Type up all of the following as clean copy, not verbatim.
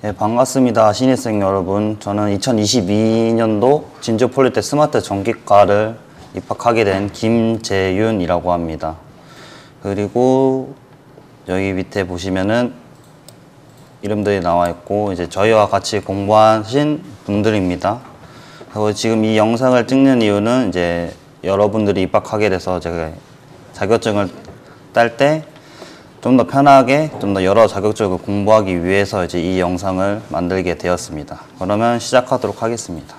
네, 반갑습니다. 신입생 여러분. 저는 2022년도 진주폴리텍 스마트 전기과를 입학하게 된 김재윤이라고 합니다. 그리고 여기 밑에 보시면은 이름들이 나와 있고, 이제 저희와 같이 공부하신 분들입니다. 그리고 지금 이 영상을 찍는 이유는 이제 여러분들이 입학하게 돼서 제가 자격증을 딸 때 좀 더 편하게, 좀 더 여러 자격증을 공부하기 위해서 이제 이 영상을 만들게 되었습니다. 그러면 시작하도록 하겠습니다.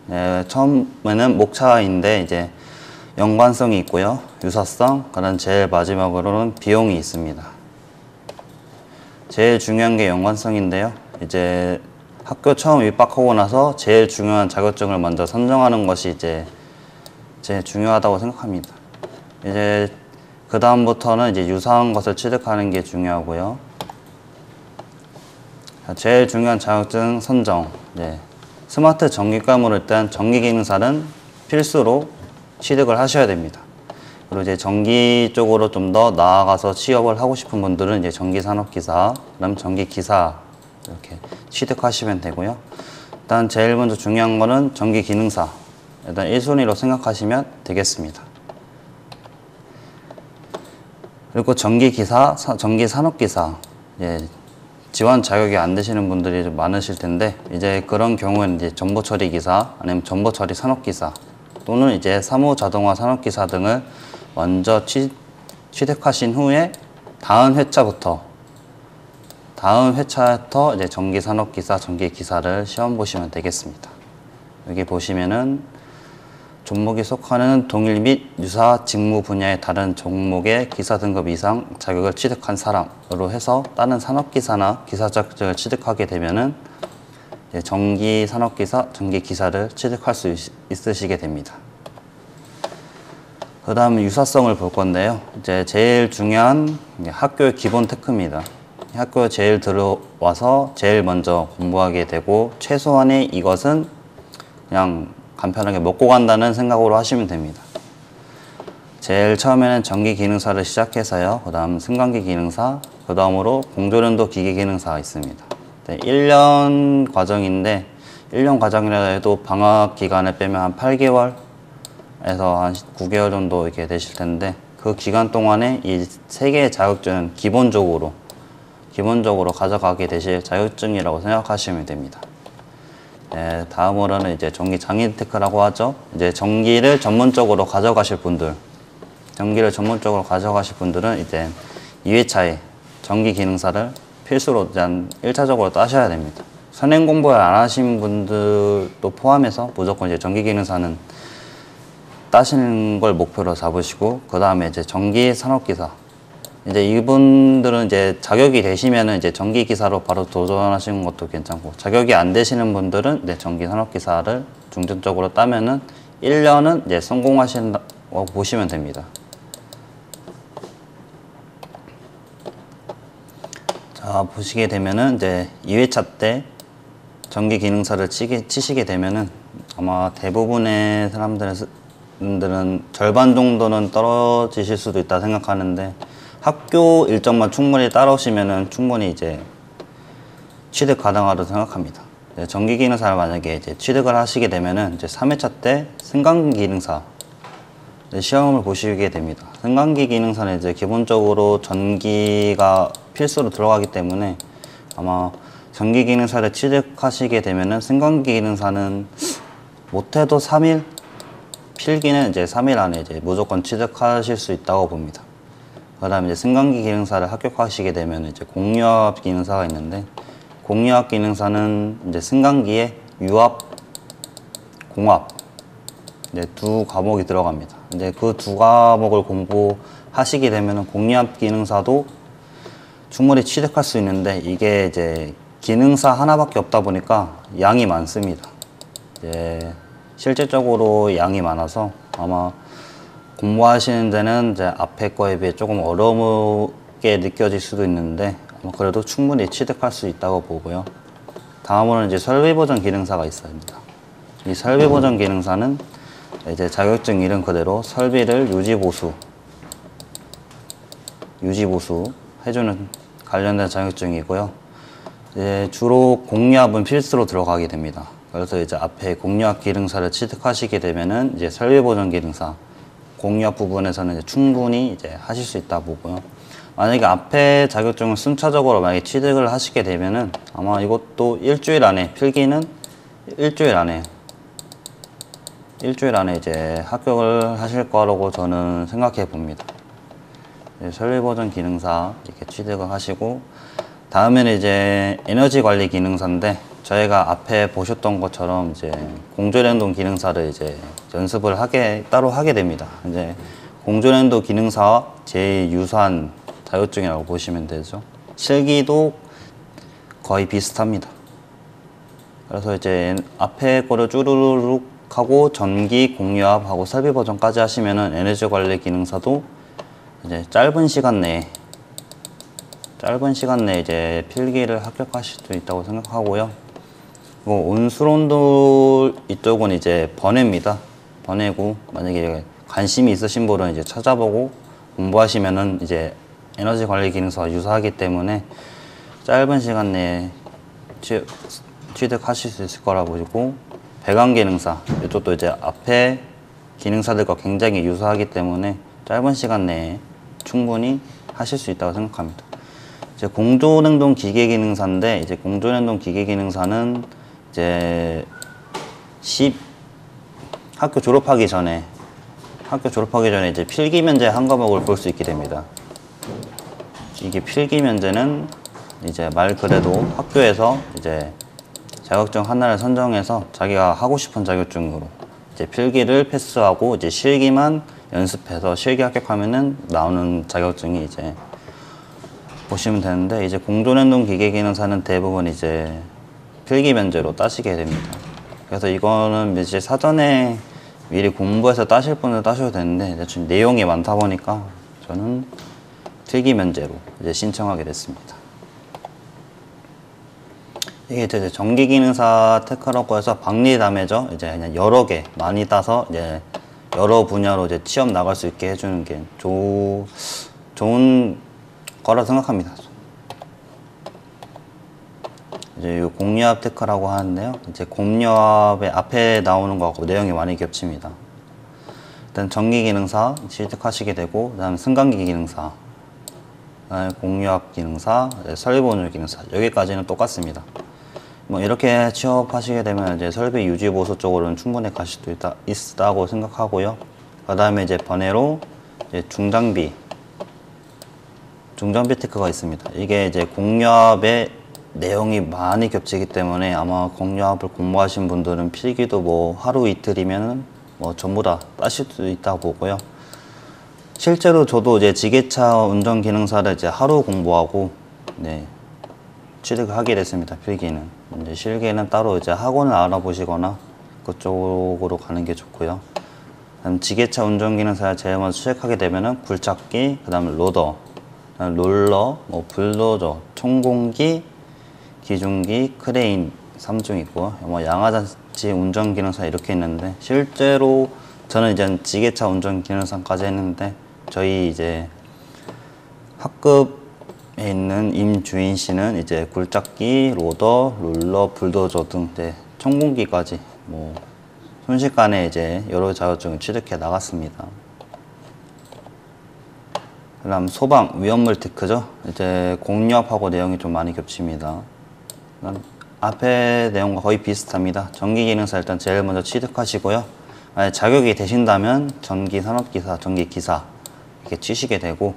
네, 처음에는 목차인데 이제 연관성이 있고요, 유사성, 그다음 제일 마지막으로는 비용이 있습니다. 제일 중요한 게 연관성인데요. 이제 학교 처음 입학하고 나서 제일 중요한 자격증을 먼저 선정하는 것이 이제 제일 중요하다고 생각합니다. 이제 그 다음부터는 이제 유사한 것을 취득하는 게 중요하고요. 제일 중요한 자격증 선정. 스마트 전기과목을 일단 전기기능사는 필수로 취득을 하셔야 됩니다. 그리고 이제 전기 쪽으로 좀 더 나아가서 취업을 하고 싶은 분들은 이제 전기산업기사, 그다음 전기기사 이렇게 취득하시면 되고요. 일단 제일 먼저 중요한 거는 전기기능사. 일단 1순위로 생각하시면 되겠습니다. 그리고 전기기사, 전기산업기사, 지원 자격이 안 되시는 분들이 좀 많으실 텐데, 이제 그런 경우에는 이제 정보처리기사, 아니면 정보처리 산업기사, 또는 이제 사무자동화 산업기사 등을 먼저 취득하신 후에 다음 회차부터 이제 전기산업기사, 전기기사를 시험 보시면 되겠습니다. 여기 보시면은 종목에 속하는 동일 및 유사 직무 분야의 다른 종목의 기사 등급 이상 자격을 취득한 사람으로 해서 다른 산업기사나 기사 자격증을 취득하게 되면은 전기산업기사, 전기기사를 취득할 수 있으시게 됩니다. 그 다음에 유사성을 볼 건데요. 이제 제일 중요한 학교의 기본 테크입니다. 학교에 제일 들어와서 제일 먼저 공부하게 되고, 최소한의 이것은 그냥 간편하게 먹고 간다는 생각으로 하시면 됩니다. 제일 처음에는 전기기능사를 시작해서요, 그 다음 승강기 기능사, 그 다음으로 공조련도 기계기능사가 있습니다. 1년 과정인데, 1년 과정이라 해도 방학 기간을 빼면 한 8개월에서 한 9개월 정도 이렇게 되실 텐데, 그 기간 동안에 이 3개의 자격증은 기본적으로 가져가게 되실 자격증이라고 생각하시면 됩니다. 다음으로는 이제 전기 장인 테크라고 하죠. 이제 전기를 전문적으로 가져가실 분들은 이제 2회차에 전기 기능사를 필수로 일단 1차적으로 따셔야 됩니다. 선행 공부를 안 하신 분들도 포함해서 무조건 이제 전기 기능사는 따시는 걸 목표로 잡으시고, 그 다음에 이제 전기 산업기사. 이제 이분들은 이제 자격이 되시면은 이제 전기기사로 바로 도전하시는 것도 괜찮고, 자격이 안 되시는 분들은 이제 전기산업기사를 중점적으로 따면은 1년은 이제 성공하신다고 보시면 됩니다. 자, 보시게 되면은 이제 2회차 때 전기기능사를 치시게 되면은 아마 대부분의 사람들은 절반 정도는 떨어지실 수도 있다 생각하는데, 학교 일정만 충분히 따라오시면은 충분히 이제 취득 가능하다고 생각합니다. 전기기능사를 만약에 이제 취득을 하시게 되면은 이제 3회차 때 승강기 기능사 시험을 보시게 됩니다. 승강기 기능사는 이제 기본적으로 전기가 필수로 들어가기 때문에 아마 전기기능사를 취득하시게 되면은 승강기 기능사는 못해도 3일, 필기는 이제 3일 안에 이제 무조건 취득하실 수 있다고 봅니다. 그 다음에 이제 승강기 기능사를 합격하시게 되면 이제 공유압 기능사가 있는데, 공유압 기능사는 이제 승강기에 유압, 공압, 두 과목이 들어갑니다. 이제 그 두 과목을 공부하시게 되면 공유압 기능사도 충분히 취득할 수 있는데, 이게 이제 기능사 하나밖에 없다 보니까 양이 많습니다. 이제 실질적으로 양이 많아서 아마 공부하시는 데는 이제 앞에 거에 비해 조금 어렵게 느껴질 수도 있는데, 그래도 충분히 취득할 수 있다고 보고요. 다음으로는 이제 설비보전 기능사가 있습니다. 이 설비보전 기능사는 이제 자격증 이름 그대로 설비를 유지보수 해주는 관련된 자격증이고요. 주로 공유압은 필수로 들어가게 됩니다. 그래서 이제 앞에 공유압 기능사를 취득하시게 되면은 이제 설비 보정 기능사 공유압 부분에서는 이제 충분히 이제 하실 수 있다 보고요. 만약에 앞에 자격증을 순차적으로 만약에 취득을 하시게 되면은 아마 이것도 일주일 안에 필기는 일주일 안에 이제 합격을 하실 거라고 저는 생각해 봅니다. 설비 보정 기능사 이렇게 취득을 하시고 다음에는 이제 에너지 관리 기능사인데 저희가 앞에 보셨던 것처럼 이제 공조련동 기능사를 이제 연습을 따로 하게 됩니다. 이제 공조련동 기능사와 제일 유사한 자격증이라고 보시면 되죠. 실기도 거의 비슷합니다. 그래서 이제 앞에 거를 쭈루룩 하고 전기, 공유압하고 설비 보정까지 하시면은 에너지 관리 기능사도 이제 짧은 시간 내에 이제 필기를 합격하실 수 있다고 생각하고요. 온수론도 이쪽은 이제 번외입니다. 번외고 만약에 관심이 있으신 분은 이제 찾아보고 공부하시면은 이제 에너지 관리 기능사와 유사하기 때문에 짧은 시간 내에 취득하실 수 있을 거라고 보시고 배관 기능사 이쪽도 이제 앞에 기능사들과 굉장히 유사하기 때문에 짧은 시간 내에 충분히 하실 수 있다고 생각합니다. 이제 공조냉동 기계 기능사인데 이제 공조냉동 기계 기능사는 이제 학교 졸업하기 전에 이제 필기 면제 한 과목을 볼 수 있게 됩니다. 이게 필기 면제는 이제 말 그대로 학교에서 이제 자격증 하나를 선정해서 자기가 하고 싶은 자격증으로 이제 필기를 패스하고 이제 실기만 연습해서 실기 합격하면은 나오는 자격증이 이제 보시면 되는데 이제 공조냉동 기계 기능사는 대부분 이제 필기 면제로 따시게 됩니다. 그래서 이거는 이제 사전에 미리 공부해서 따실 분은 따셔도 되는데 지금 내용이 많다 보니까 저는 필기 면제로 이제 신청하게 됐습니다. 이게 이제 전기 기능사 테크라고 해서 박리담회죠. 이제 그냥 여러 개 많이 따서 이제 여러 분야로 이제 취업 나갈 수 있게 해주는 게 좋은 거라 생각합니다. 이제 이 공유압 테크라고 하는데요. 이제 공유압의 앞에 나오는 거하고 내용이 많이 겹칩니다. 일단 전기 기능사 취득하시게 되고, 그다음에 승강기 기능사, 그다음에 공유압 기능사, 설비 보조 기능사 여기까지는 똑같습니다. 뭐 이렇게 취업하시게 되면 이제 설비 유지 보수 쪽으로는 충분히 가실 수 있다고 생각하고요. 그다음에 이제 번외로 이제 중장비 테크가 있습니다. 이게 이제 공유압의 내용이 많이 겹치기 때문에 아마 공유압을 공부하신 분들은 필기도 뭐 하루 이틀이면 뭐 전부 다 따실 수 있다고 보고요. 실제로 저도 이제 지게차 운전 기능사를 이제 하루 공부하고 취득하게 됐습니다. 필기는 이제 실기는 따로 이제 학원을 알아보시거나 그쪽으로 가는 게 좋고요. 그다음 지게차 운전 기능사를 제일 먼저 취득하게 되면은 굴착기, 그다음에 로더, 롤러, 뭐 불도저, 총공기, 기중기, 크레인 3종 있고요. 뭐 양화장치 운전 기능사 이렇게 있는데 실제로 저는 이제 지게차 운전 기능사까지 했는데 저희 이제 학급에 있는 임주인 씨는 이제 굴착기, 로더, 롤러, 불도저 등 이제 총공기까지 뭐 순식간에 이제 여러 자격증을 취득해 나갔습니다. 그다음 소방 위험물 테크죠. 이제 공유압하고 내용이 좀 많이 겹칩니다. 앞에 내용과 거의 비슷합니다. 전기 기능사 일단 제일 먼저 취득하시고요. 만약 자격이 되신다면 전기 산업기사, 전기 기사 이렇게 치시게 되고,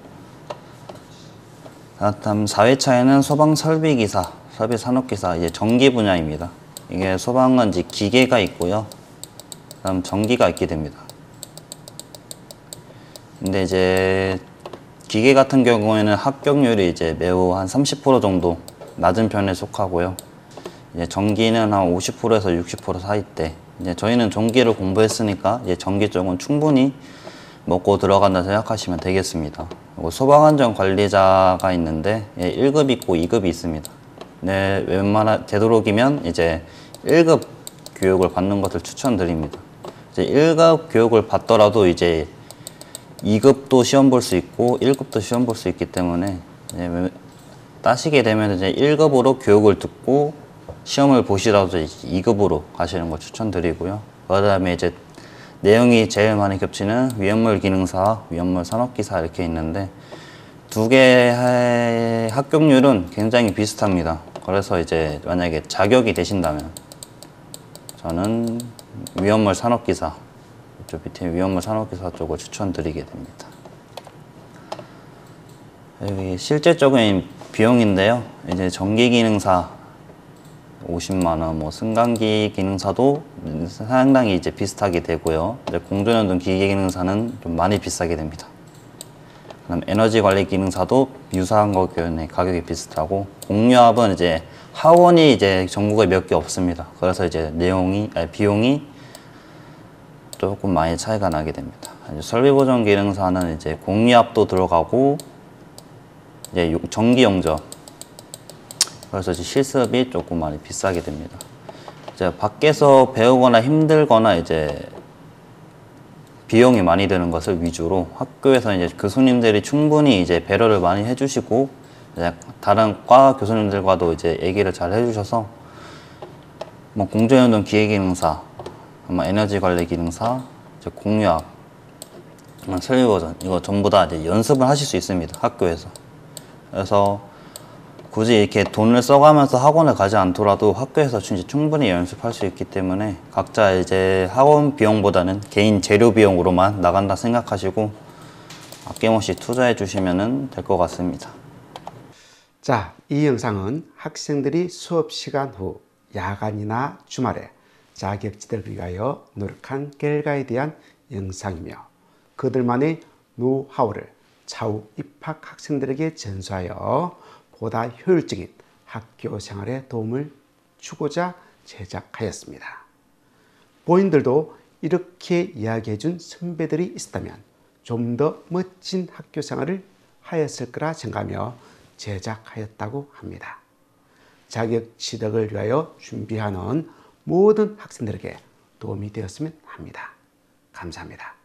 다음 4회차에는 소방 설비기사, 설비 산업기사 이제 전기 분야입니다. 이게 소방은 이제 기계가 있고요. 그다음 전기가 있게 됩니다. 근데 이제 기계 같은 경우에는 합격률이 이제 매우 한 30% 정도 낮은 편에 속하고요. 이제 전기는 한 50%에서 60% 사이대. 이제 저희는 전기를 공부했으니까 이제 전기 쪽은 충분히 먹고 들어간다 생각하시면 되겠습니다. 그리고 소방안전관리자가 있는데 1급 있고 2급이 있습니다. 되도록이면 이제 1급 교육을 받는 것을 추천드립니다. 이제 1급 교육을 받더라도 이제 2급도 시험 볼 수 있고 1급도 시험 볼 수 있기 때문에 따시게 되면 이제 1급으로 교육을 듣고 시험을 보시라도 2급으로 가시는 걸 추천드리고요. 그다음에 이제 내용이 제일 많이 겹치는 위험물 기능사, 위험물 산업기사 이렇게 있는데 두 개의 합격률은 굉장히 비슷합니다. 그래서 이제 만약에 자격이 되신다면 저는 위험물 산업기사, 이쪽 밑에 위험물 산업기사 쪽을 추천드리게 됩니다. 여기 실제적인 비용인데요. 이제 전기기능사 50만 원, 뭐 승강기 기능사도 상당히 이제 비슷하게 되고요. 이제 공전연동 기계기능사는 좀 많이 비싸게 됩니다. 그다음 에너지 관리 기능사도 유사한 거에 가격이 비슷하고 공유압은 이제 하원이 이제 전국에 몇 개 없습니다. 그래서 이제 비용이 조금 많이 차이가 나게 됩니다. 설비보전 기능사는 이제 공유압도 들어가고 이제 전기 용접, 그래서 이제 실습이 조금 많이 비싸게 됩니다. 이제 밖에서 배우거나 힘들거나 이제 비용이 많이 드는 것을 위주로 학교에서 이제 교수님들이 충분히 이제 배려를 많이 해주시고 이제 다른 과 교수님들과도 이제 얘기를 잘 해주셔서 뭐 공전연동 기계기능사, 뭐 에너지 관리 기능사, 이제 공유압, 설비보전 이거 전부 다 이제 연습을 하실 수 있습니다. 학교에서. 그래서 굳이 이렇게 돈을 써가면서 학원을 가지 않더라도 학교에서 충분히 연습할 수 있기 때문에 각자 이제 학원 비용보다는 개인 재료 비용으로만 나간다 생각하시고 아낌없이 투자해 주시면 될 것 같습니다. 자, 이 영상은 학생들이 수업 시간 후 야간이나 주말에 자격지대를 위하여 노력한 결과에 대한 영상이며 그들만의 노하우를 차후 입학 학생들에게 전수하여 보다 효율적인 학교 생활에 도움을 주고자 제작하였습니다. 본인들도 이렇게 이야기해 준 선배들이 있었다면 좀 더 멋진 학교 생활을 하였을 거라 생각하며 제작하였다고 합니다. 자격 취득을 위하여 준비하는 모든 학생들에게 도움이 되었으면 합니다. 감사합니다.